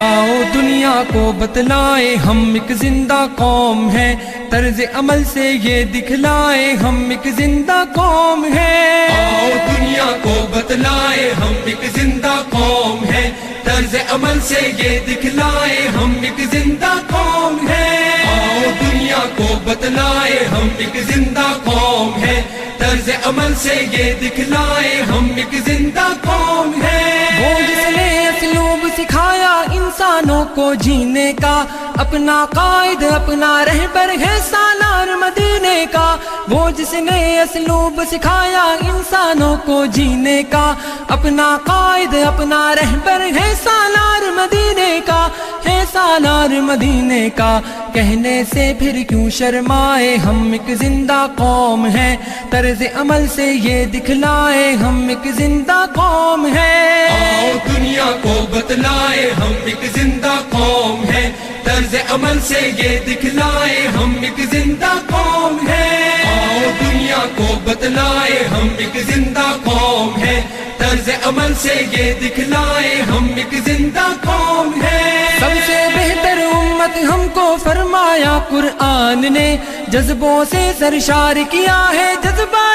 آؤ دنیا کو بتلائیں ہم ایک زندہ قوم ہیں، طرز عمل سے یہ دکھلائیں ہم ایک زندہ قوم ہیں۔ آؤ دنیا کو بتلائیں ہم ایک زندہ قوم ہیں، طرز عمل سے یہ دکھلائیں ہم ایک زندہ قوم ہیں۔ آؤ دنیا کو بتلائیں ہم ایک زندہ قوم ہیں، طرز عمل سے یہ دکھلائیں ہم ایک زندہ قوم ہیں۔ وہ جس نے اسلوب سکھایا انسانوں کو جینے کا، اپنا قائد اپنا رہبر ہے سالار مدینے کا۔ وہ جس نے اسلوب سکھایا انسانوں کو جینے کا، اپنا قائد اپنا رہبر ہے سالار مدینے کا، ہے سالار مدینے کا۔ کہنے سے پھر کیوں شرمائے ہم ایک زندہ قوم ہیں، طرز عمل سے یہ دکھلائے ہم ایک زندہ قوم ہیں۔ آؤ دنیا کو بتلائے ہم ایک زندہ قوم ہیں، طرز عمل سے یہ دکھلائے ہم ایک زندہ قوم ہیں۔ آؤ دنیا کو بتلائے ہم ایک زندہ قوم ہیں، طرز عمل سے یہ دکھلائے ہم ایک زندہ قوم ہیں۔ سب سے بہتر امت ہم کو فرمایا قرآن نے، جذبوں سے سرشار کیا ہے جذبہ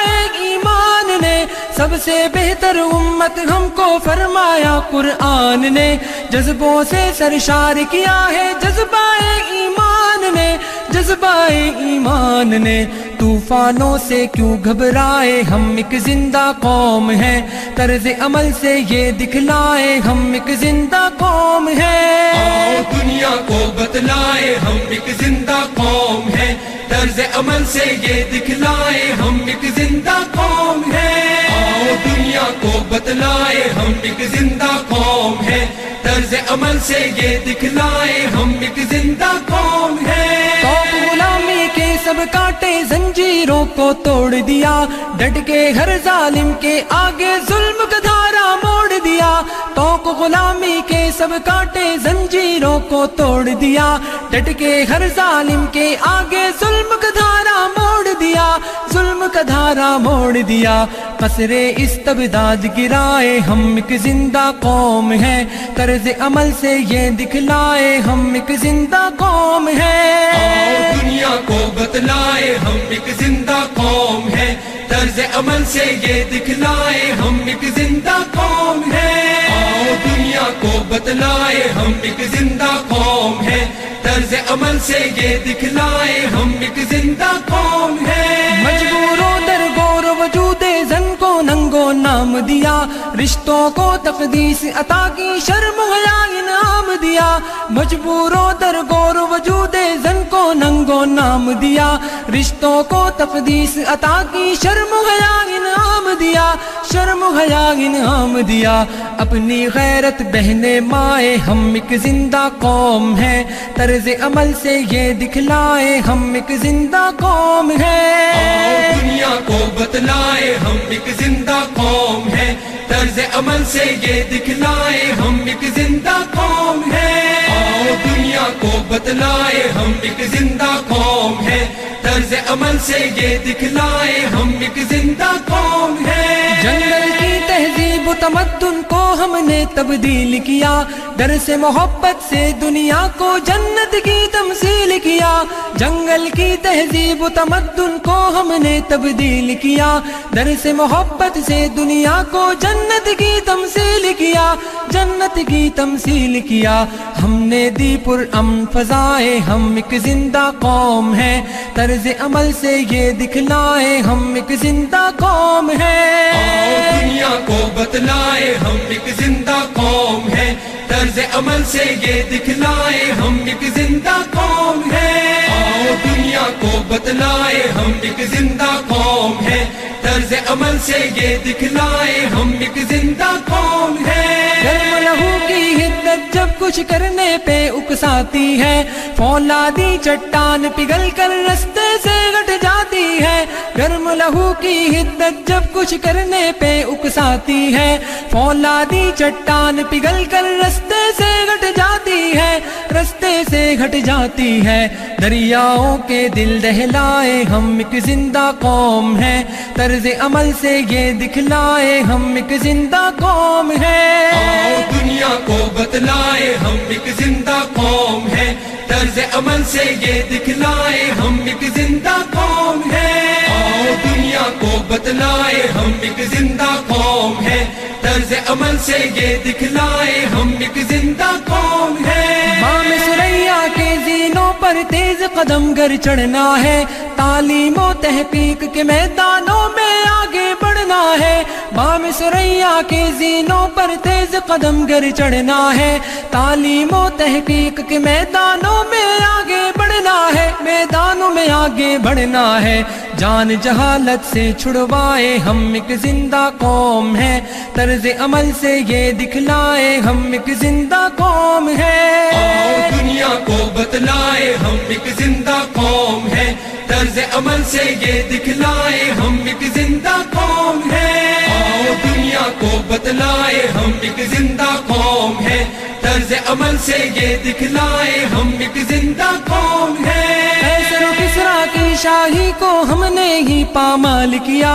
ایمان نے۔ سب سے بہتر امت ہم کو فرمایا قرآن نے، جذبوں سے سرشار کیا ہے جذبہ ایمان نے، جذبہ ایمان نے۔ طوفانوں سے کیوں گھبرائے ہم ایک زندہ قوم ہیں، طرز عمل سے یہ دکھلائے ہم ایک زندہ قوم ہیں۔ آؤ دنیا کو بتلائے ہم ایک زندہ قوم ہیں، طرز عمل سے یہ دکھلائے ہم ایک زندہ قوم ہیں۔ آؤ دنیا کو بتلائے ہم ایک زندہ قوم ہیں، طرز عمل سے یہ دکھلائے ہم ایک زندہ قوم ہیں۔ تو غلامی کے سب کانٹے زنجیروں کو توڑ دیا، ڈٹ کے ہر ظالم کے آگے ظلم کا دھارا موڑ دیا۔ تو غلامی کے سب کانٹے زنجیروں کو توڑ دیا، ڈٹ کے ہر ظالم کے آگے ظلم کا دھارا موڑ دیا، ظلم کا دھارا موڑ دیا۔ قصر استبداد گرائے ہم ایک زندہ قوم ہیں، طرز عمل سے یہ دکھلائے ہم ایک زندہ قوم ہیں۔ آؤ دنیا کو بتلائے ہم ایک زندہ قوم ہیں، طرز عمل سے یہ دکھلائے ہم ایک زندہ قوم ہیں۔ آؤ دنیا کو بتلائے ہم ایک زندہ قوم ہیں، طرز عمل سے یہ دکھلائے ہم ایک زندہ قوم ہیں۔ مجبوروں در غور وجود زن کو ننگو نام دیا، رشتوں کو تقدیس عطا کی شرم حیا انعام دیا۔ مجبوروں در غور وجود زن کو ننگو نام دیا، رشتوں کو تقدیس عطا کی شرم حیا انعام دیا، شرم حیا انعام دیا۔ اپنی غیرت بہنے مائے ہم ایک زندہ قوم ہیں، طرز عمل سے یہ دکھلائے ہم ایک زندہ قوم ہیں۔ آؤ دنیا کو بتلائے ہم ایک زندہ قوم ہیں، طرز عمل سے یہ دکھلائے ہم ایک زندہ قوم ہیں۔ آؤ دنیا کو بتلائے ہم ایک زندہ قوم ہیں، طرز عمل سے یہ دکھلائے ہم ایک زندہ قوم ہیں۔ جنگل کی تہذیب و تمدن کو ہم نے تبدیل کیا، ڈر سے محبت سے دنیا کو جنت کی تمثیل کیا۔ جنگل کی تہذیب و تمدن کو ہم نے تبدیل کیا، ڈر سے محبت سے دنیا کو جنت کی تمثیل کیا، جنت کی تمثیل کیا۔ ہم نے دی پر امن فضائیں ہم ایک زندہ قوم ہیں، طرز عمل سے یہ دکھلائے ہم ایک زندہ قوم ہیں۔ آؤ دنیا کو بتلائے ہم ایک زندہ قوم ہیں، طرز عمل سے یہ دکھلائے ہم ایک زندہ قوم ہیں۔ آؤ دنیا کو بتلائے ہم ایک زندہ قوم ہیں، طرز عمل سے یہ دکھلائے ہم ایک زندہ قوم ہیں۔ گرم لہو کی حدت جب کچھ کرنے پہ اکساتی ہے، فولادی چٹان پگھل کر رستے سے گٹ جاتی ہے۔ گرم لہو کی حدت جب کچھ کرنے پہ اکساتی ہے، فولادی چٹان پگھل کر رستے سے گٹ جاتی ہے، رستے سے گھٹ جاتی ہے، دریاؤں کے دل دہلائے ہم ایک زندہ قوم ہیں، طرز عمل سے یہ دکھلائے ہم ایک زندہ قوم ہیں۔ آؤ دنیا کو بتلائے ہم ایک زندہ قوم ہیں، طرز عمل سے یہ دکھلائے ہم ایک زندہ قوم ہیں۔ آؤ دنیا کو بتلائے ہم ایک زندہ قوم ہیں، طرز عمل سے یہ دکھلائے ہم ایک زندہ قوم ہیں۔ بام ثریا کے زینوں پر تیز قدم گر چڑھنا ہے، تعلیم و تحقیق کے میدانوں میں آگے بڑھنا ہے۔ بام ثریا کے زینوں پر تیز قدم گر چڑھنا ہے، تعلیم و تحقیق کے میدانوں میں آگے بڑھنا ہے، میدانوں میں آگے بڑھنا ہے۔ جان جہالت سے چھڑوائے ہم ایک زندہ قوم ہیں، طرز عمل سے یہ دکھلائے ہم ایک زندہ قوم ہیں۔ آؤ دنیا کو بتلائے ہم ایک زندہ قوم ہیں، طرز عمل سے یہ دکھلائے ہم ایک زندہ قوم ہیں۔ آؤ دنیا کو بتلائے ہم ایک زندہ قوم ہیں، طرز عمل سے یہ دکھلائے ہم ایک زندہ قوم ہیں۔ قیصر و کسریٰ کی شاہی کو ہم نے ہی پامال کیا،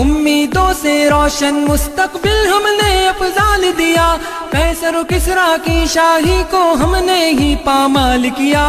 امیدوں سے روشن مستقبل ہم نے افضال دیا۔ قیصر و کسریٰ کی شاہی کو ہم نے ہی پامال کیا،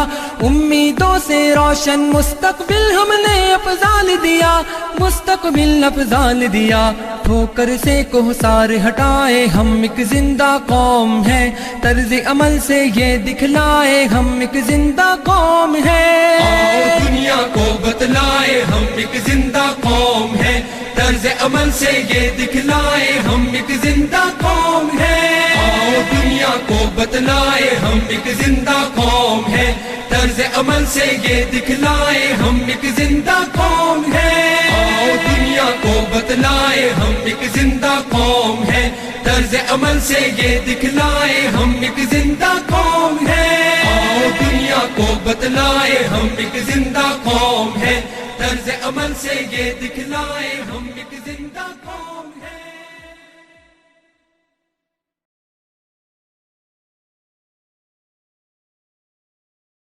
امیدوں سے روشن مستقبل ہم نے افضال دیا، مستقبل افضال دیا۔ ٹھوکر سے کوہسار ہٹائے ہم ایک زندہ قوم ہیں، طرز عمل سے یہ دکھلائے ہم ایک زندہ قوم ہیں۔ آؤ دنیا کو بتلائے ہم ایک زندہ قوم ہیں، طرز عمل سے یہ دکھلائے ہم ایک زندہ قوم ہیں۔ آؤ دنیا کو بتلائے ہم ایک زندہ قوم ہیں، طرز عمل سے یہ دکھلائے ہم ایک زندہ قوم ہیں۔ آؤ دنیا کو بتلائے ہم ایک زندہ قوم ہیں، طرز عمل سے یہ دکھلائے ہم ایک زندہ قوم ہیں۔ آؤ دنیا کو بتلائے ہم ایک زندہ قوم ہیں، طرز عمل سے یہ دکھلائے ہم ایک زندہ قوم ہیں۔